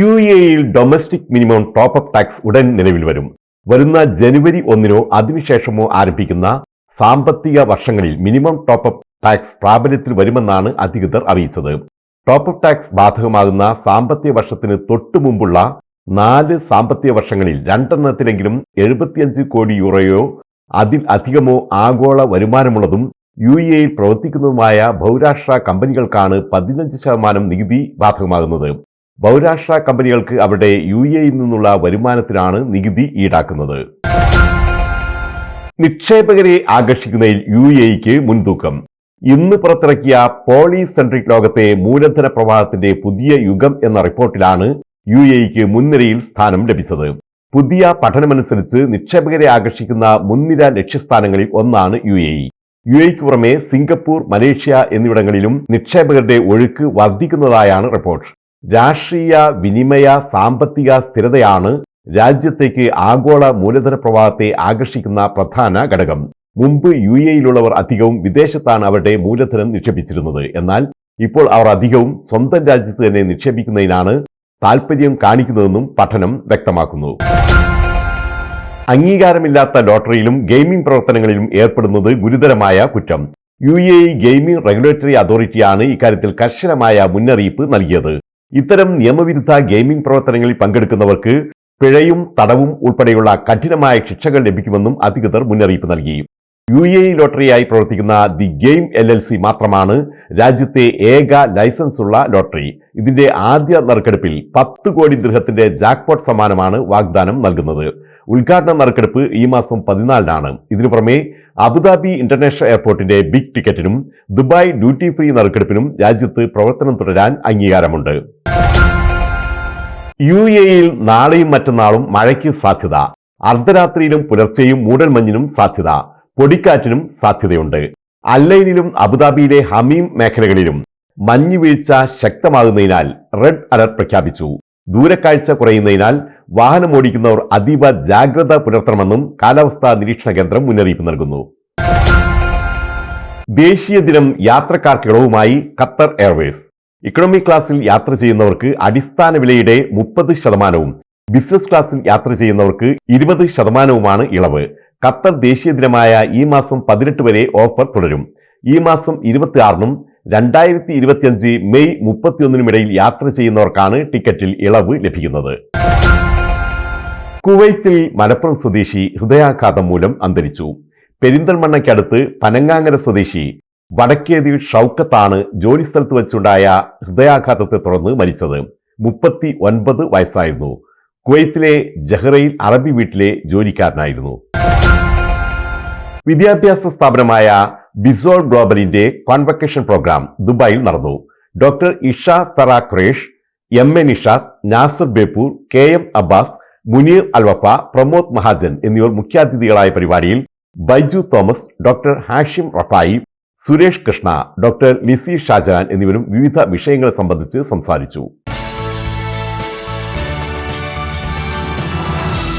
UAE-യിൽ domestic minimum top up tax ഉടൻ നിലവിൽ വരും. വരുന്ന ജനുവരി 1-നോ അതിനുശേഷമോ ആരംഭിക്കുന്ന സാമ്പത്തിക വർഷങ്ങളിൽ മിനിമം ടോപ്പ് അപ്പ് ടാക്സ് പ്രാബല്യത്തിൽ വരുമെന്നാണ് അധികൃതർ അറിയിച്ചത്. ടോപ്പ് അപ്പ് ടാക്സ് ബാധകമാകുന്ന സാമ്പത്തിക വർഷത്തിന് തൊട്ടു മുമ്പുള്ള 4 സാമ്പത്തിക വർഷങ്ങളിൽ 2 75 കോടി യൂറോയോ അതിൽ അധികമോ ആഗോള വരുമാനമുള്ളതും UAE-യിൽ പ്രവർത്തിക്കുന്നതുമായ ബഹുരാഷ്ട്ര കമ്പനികൾക്കാണ് 15% നികുതി ബാധകമാകുന്നത്. ബഹുരാഷ്ട്ര കമ്പനികൾക്ക് അവരുടെ UAE-യിൽ നിന്നുള്ള വരുമാനത്തിനാണ് നികുതി ഈടാക്കുന്നത്. നിക്ഷേപകരെ ആകർഷിക്കുന്നതിൽ UAE-ക്ക് മുൻതൂക്കം. ഇന്ന് പുറത്തിറക്കിയ പോളിസെൻട്രിക് ലോകത്തെ മൂലധന പ്രവാഹത്തിന്റെ പുതിയ യുഗം എന്ന റിപ്പോർട്ടിലാണ് UAE-ക്ക് മുൻനിരയിൽ സ്ഥാനം ലഭിച്ചത്. പുതിയ പഠനമനുസരിച്ച് നിക്ഷേപകരെ ആകർഷിക്കുന്ന മുൻനിര ലക്ഷ്യസ്ഥാനങ്ങളിൽ ഒന്നാണ് UAE-ക്ക് പുറമെ സിംഗപ്പൂർ, മലേഷ്യ എന്നിവിടങ്ങളിലും നിക്ഷേപകരുടെ ഒഴുക്ക് വർദ്ധിക്കുന്നതായാണ് റിപ്പോർട്ട്. രാഷ്ട്രീയ, വിനിമയ, സാമ്പത്തിക സ്ഥിരതയാണ് രാജ്യത്തേക്ക് ആഗോള മൂലധന പ്രവാഹത്തെ ആകർഷിക്കുന്ന പ്രധാന ഘടകം. മുമ്പ് UAE-യിലുള്ളവർ അധികവും വിദേശത്താണ് അവരുടെ മൂലധനം നിക്ഷേപിച്ചിരുന്നത്. എന്നാൽ ഇപ്പോൾ അവർ അധികവും സ്വന്തം രാജ്യത്ത് തന്നെ നിക്ഷേപിക്കുന്നതിനാണ് താൽപര്യം കാണിക്കുന്നതെന്നും പഠനം വ്യക്തമാക്കുന്നു. അംഗീകാരമില്ലാത്ത ലോട്ടറിയിലും ഗെയിമിംഗ് പ്രവർത്തനങ്ങളിലും ഏർപ്പെടുന്നത് ഗുരുതരമായ കുറ്റം. UAE ഗെയിമിംഗ് റെഗുലേറ്ററി അതോറിറ്റിയാണ് ഇക്കാര്യത്തിൽ കർശനമായ മുന്നറിയിപ്പ് നൽകിയത്. ഇത്തരം നിയമവിരുദ്ധ ഗെയിമിംഗ് പ്രവർത്തനങ്ങളിൽ പങ്കെടുക്കുന്നവർക്ക് പിഴയും തടവും ഉൾപ്പെടെയുള്ള കഠിനമായ ശിക്ഷകൾ ലഭിക്കുമെന്നും അധികൃതർ മുന്നറിയിപ്പ് നൽകി. UAE ലോട്ടറിയായി പ്രവർത്തിക്കുന്ന ദി ഗെയിം LLC മാത്രമാണ് രാജ്യത്തെ ഏക ലൈസൻസ് ഉള്ള ലോട്ടറി. ഇതിന്റെ ആദ്യ നറുക്കെടുപ്പിൽ 10 കോടി ദിർഹത്തിന്റെ ജാക്ക്പോട്ട് സമ്മാനമാണ് വാഗ്ദാനം നൽകുന്നത്. ഉദ്ഘാടന നറുക്കെടുപ്പ് ഈ മാസം 14-നാണ്. ഇതിനു പുറമെ അബുദാബി ഇന്റർനാഷണൽ എയർപോർട്ടിന്റെ ബിഗ് ടിക്കറ്റിനും ദുബായ് ഡ്യൂട്ടി ഫ്രീ നറുക്കെടുപ്പിനും രാജ്യത്ത് പ്രവർത്തനം തുടരാൻ അംഗീകാരമുണ്ട്. UAE-യിൽ നാളെയും മറ്റന്നാളും മഴയ്ക്ക് സാധ്യത. അർദ്ധരാത്രിയിലും പുലർച്ചെയും മൂടൽമഞ്ഞിനും സാധ്യത. പൊടിക്കാറ്റിനും സാധ്യതയുണ്ട്. അല്ലൈനിലും അബുദാബിയിലെ ഹമീം മേഖലകളിലും മഞ്ഞുവീഴ്ച ശക്തമാകുന്നതിനാൽ റെഡ് അലർട്ട് പ്രഖ്യാപിച്ചു. ദൂരക്കാഴ്ച കുറയുന്നതിനാൽ വാഹനമോടിക്കുന്നവർ അതീവ ജാഗ്രത പുലർത്തണമെന്നും കാലാവസ്ഥാ നിരീക്ഷണ കേന്ദ്രം മുന്നറിയിപ്പ് നൽകുന്നു. ദേശീയ ദിനം യാത്രക്കാർക്ക് ഇളവുമായി ഖത്തർ എയർവേസ്. ഇക്കണോമി ക്ലാസ്സിൽ യാത്ര ചെയ്യുന്നവർക്ക് അടിസ്ഥാന വിലയുടെ 30%, ബിസിനസ് ക്ലാസ്സിൽ യാത്ര ചെയ്യുന്നവർക്ക് 20%മാണ് ഇളവ്. ഖത്തർ ദേശീയ ദിനമായ ഈ മാസം 18 വരെ ഓഫർ തുടരും. ഈ മാസം 26-നും 2025 മെയ് 31-നും ഇടയിൽ യാത്ര ചെയ്യുന്നവർക്കാണ് ടിക്കറ്റിൽ ഇളവ് ലഭിക്കുന്നത്. കുവൈത്തിൽ മലപ്പുറം സ്വദേശി ഹൃദയാഘാതം മൂലം അന്തരിച്ചു. പെരിന്തൽമണ്ണയ്ക്കടുത്ത് പനങ്ങാങ്ങര സ്വദേശി വടക്കേതി ഷൗക്കത്താണ് ജോലിസ്ഥലത്ത് വെച്ചുണ്ടായ ഹൃദയാഘാതത്തെ തുടർന്ന് മരിച്ചത്. 39 വയസ്സായിരുന്നു. കുവൈത്തിലെ ജഹ്റയിൽ അറബി വീട്ടിലെ ജോലിക്കാരനായിരുന്നു. വിദ്യാഭ്യാസ സ്ഥാപനമായ ബിസോൾ ഗ്ലോബലിന്റെ കോൺവക്കേഷൻ പ്രോഗ്രാം ദുബായിൽ നടന്നു. Doctor Isha Fera Quresh, MA Nishad, Nasar Beypore, KM Abbas, Muneer Alwafa, Pramod Mahajan എന്നിവർ മുഖ്യാതിഥികളായ പരിപാടിയിൽ Baiju Thomas, doctor Hashim Rafai, Suresh Krishna, doctor Lizzy Shajahan എന്നിവരും വിവിധ വിഷയങ്ങളെ സംബന്ധിച്ച് സംസാരിച്ചു.